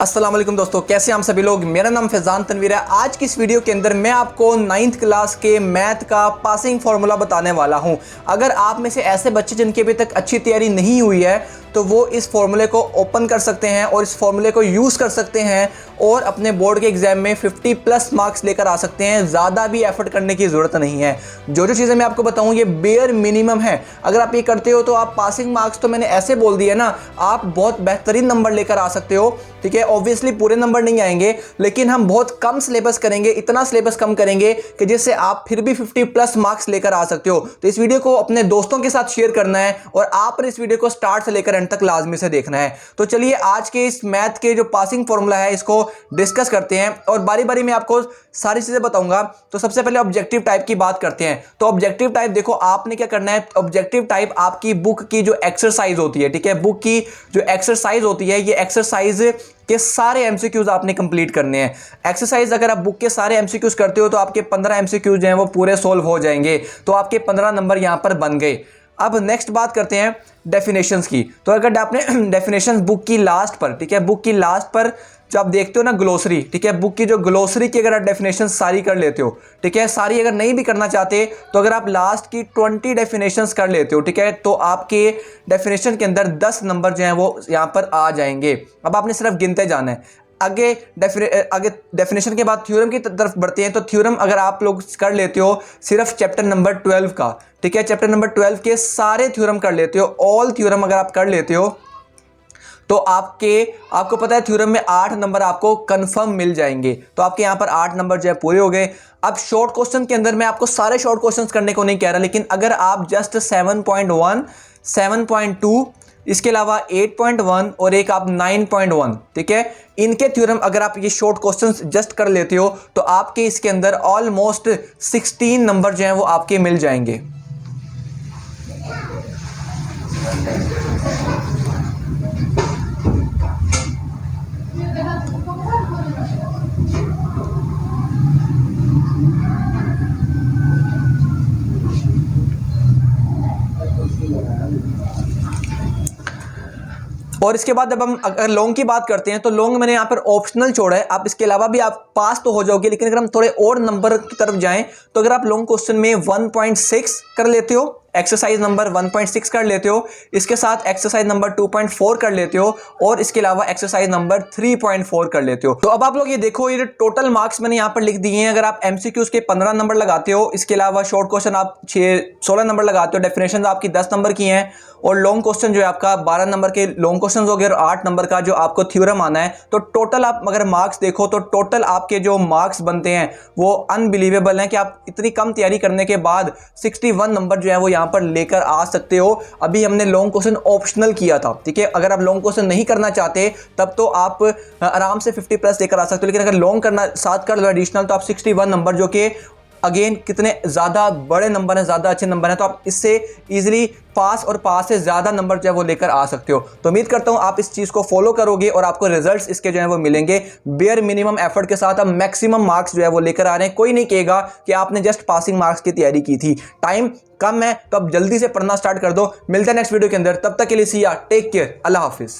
अस्सलाम वालेकुम दोस्तों, कैसे हैं हम सभी लोग। मेरा नाम फैज़ान तनवीर है। आज की इस वीडियो के अंदर मैं आपको 9th क्लास के मैथ का पासिंग फार्मूला बताने वाला हूं। अगर आप में से ऐसे बच्चे जिनकी अभी तक अच्छी तैयारी नहीं हुई है तो वो इस फॉर्मूले को ओपन कर सकते हैं और इस फॉर्मूले को यूज़ कर सकते हैं और अपने बोर्ड के एग्जाम में 50+ मार्क्स लेकर आ सकते हैं। ज़्यादा भी एफर्ट करने की ज़रूरत नहीं है। जो जो चीज़ें मैं आपको बताऊं ये बेयर मिनिमम है। अगर आप ये करते हो तो आप पासिंग मार्क्स, तो मैंने ऐसे बोल दिया ना, आप बहुत बेहतरीन नंबर लेकर आ सकते हो। ठीक है, ऑब्वियसली पूरे नंबर नहीं आएंगे लेकिन हम बहुत कम सिलेबस करेंगे, इतना सिलेबस कम करेंगे कि जिससे आप फिर भी 50+ मार्क्स लेकर आ सकते हो। तो इस वीडियो को अपने दोस्तों के साथ शेयर करना है और आपने इस वीडियो को स्टार्ट से लेकर एंड तक लाजमी से देखना है। तो चलिए आज के इस मैथ के जो पासिंग फॉर्मूला है इसको डिस्कस करते हैं और बारी बारी में आपको सारी चीजें बताऊंगा। तो सबसे पहले ऑब्जेक्टिव टाइप की बात करते हैं। तो ऑब्जेक्टिव टाइप देखो, आपने क्या करना है। ऑब्जेक्टिव टाइप आपकी बुक की जो एक्सरसाइज होती है, ठीक है, बुक की जो एक्सरसाइज होती है, ये एक्सरसाइज के सारे एमसीक्यूज आपने कंप्लीट करने हैं। एक्सरसाइज अगर आप बुक के सारे एमसीक्यूज करते हो तो आपके 15 एमसीक्यूज जो हैं वो पूरे सोल्व हो जाएंगे। तो आपके 15 नंबर यहां पर बन गए। अब नेक्स्ट बात करते हैं डेफिनेशंस की। तो अगर आपने डेफिनेशंस बुक की लास्ट पर, ठीक है, बुक की लास्ट पर जो आप देखते हो ना ग्लोसरी, ठीक है, बुक की जो ग्लोसरी की अगर आप डेफिनेशन सारी कर लेते हो, ठीक है, सारी अगर नहीं भी करना चाहते तो अगर आप लास्ट की 20 डेफिनेशंस कर लेते हो, ठीक है, तो आपके डेफिनेशन के अंदर 10 नंबर जो हैं वो यहाँ पर आ जाएंगे। अब आपने सिर्फ गिनते जाना है। आगे डेफिनेशन के बाद थ्योरम की तरफ बढ़ते हैं। तो थ्योरम अगर आप लोग कर लेते हो सिर्फ चैप्टर नंबर 12 का, ठीक है, चैप्टर नंबर 12 के सारे थ्योरम कर लेते हो, ऑल थ्योरम अगर आप कर लेते हो तो आपको पता है थ्योरम में 8 नंबर आपको कंफर्म मिल जाएंगे। तो आपके यहां पर 8 नंबर जो है पूरे हो गए। अब शॉर्ट क्वेश्चन के अंदर मैं आपको सारे शॉर्ट क्वेश्चंस करने को नहीं कह रहा, लेकिन अगर आप जस्ट 7.1, 7.2, इसके अलावा 8.1 और एक आप 9.1, ठीक है, इनके थ्योरम अगर आप ये शॉर्ट क्वेश्चंस जस्ट कर लेते हो तो आपके इसके अंदर ऑलमोस्ट 16 नंबर जो है वो आपके मिल जाएंगे। और इसके बाद जब हम अगर लॉन्ग की बात करते हैं तो लॉन्ग मैंने यहाँ पर ऑप्शनल छोड़ा है। आप इसके अलावा भी आप पास तो हो जाओगे, लेकिन अगर हम थोड़े और नंबर की तरफ जाएं तो अगर आप लॉन्ग क्वेश्चन में 1.6 कर लेते हो, एक्सरसाइज नंबर 1.6 कर लेते हो, इसके साथ एक्सरसाइज नंबर 2.4 कर लेते हो और इसके अलावा एक्सरसाइज नंबर 3.4 कर लेते हो। तो अब आप लोग ये देखो, ये टोटल मार्क्स मैंने यहाँ पर लिख दिए हैं। अगर आप एमसीक्यूज के 15 नंबर लगाते हो, इसके अलावा शॉर्ट क्वेश्चन आप 16 नंबर लगाते हो, डेफिनेशन आपकी 10 नंबर की हैं और लॉन्ग क्वेश्चन जो है आपका 12 नंबर के लॉन्ग क्वेश्चन हो गए और 8 नंबर का जो आपको थ्योरम आना है। तो टोटल आप अगर मार्क्स देखो तो टोटल आपके जो मार्क्स बनते हैं वो अनबिलीवेबल हैं कि आप इतनी कम तैयारी करने के बाद 61 नंबर जो है वो यहाँ पर लेकर आ सकते हो। अभी हमने लॉन्ग क्वेश्चन ऑप्शनल किया था, ठीक है, अगर आप लॉन्ग क्वेश्चन नहीं करना चाहते तब तो आप आराम से 50+ लेकर आ सकते हो, लेकिन अगर लॉन्ग करना साथ कर लो एडिशनल तो आप 61 नंबर, जो कि अगेन कितने ज़्यादा बड़े नंबर हैं, ज़्यादा अच्छे नंबर हैं, तो आप इससे इजीली पास और पास से ज़्यादा नंबर जो है वो लेकर आ सकते हो। तो उम्मीद करता हूँ आप इस चीज़ को फॉलो करोगे और आपको रिजल्ट्स इसके जो है वो मिलेंगे। बेयर मिनिमम एफर्ट के साथ आप मैक्सिमम मार्क्स जो है वो लेकर आ रहे हैं। कोई नहीं कहेगा कि आपने जस्ट पासिंग मार्क्स की तैयारी की थी। टाइम कम है तो अब जल्दी से पढ़ना स्टार्ट कर दो। मिलते हैं नेक्स्ट वीडियो के अंदर, तब तक के लिए सी या टेक केयर, अल्लाह हाफिज़।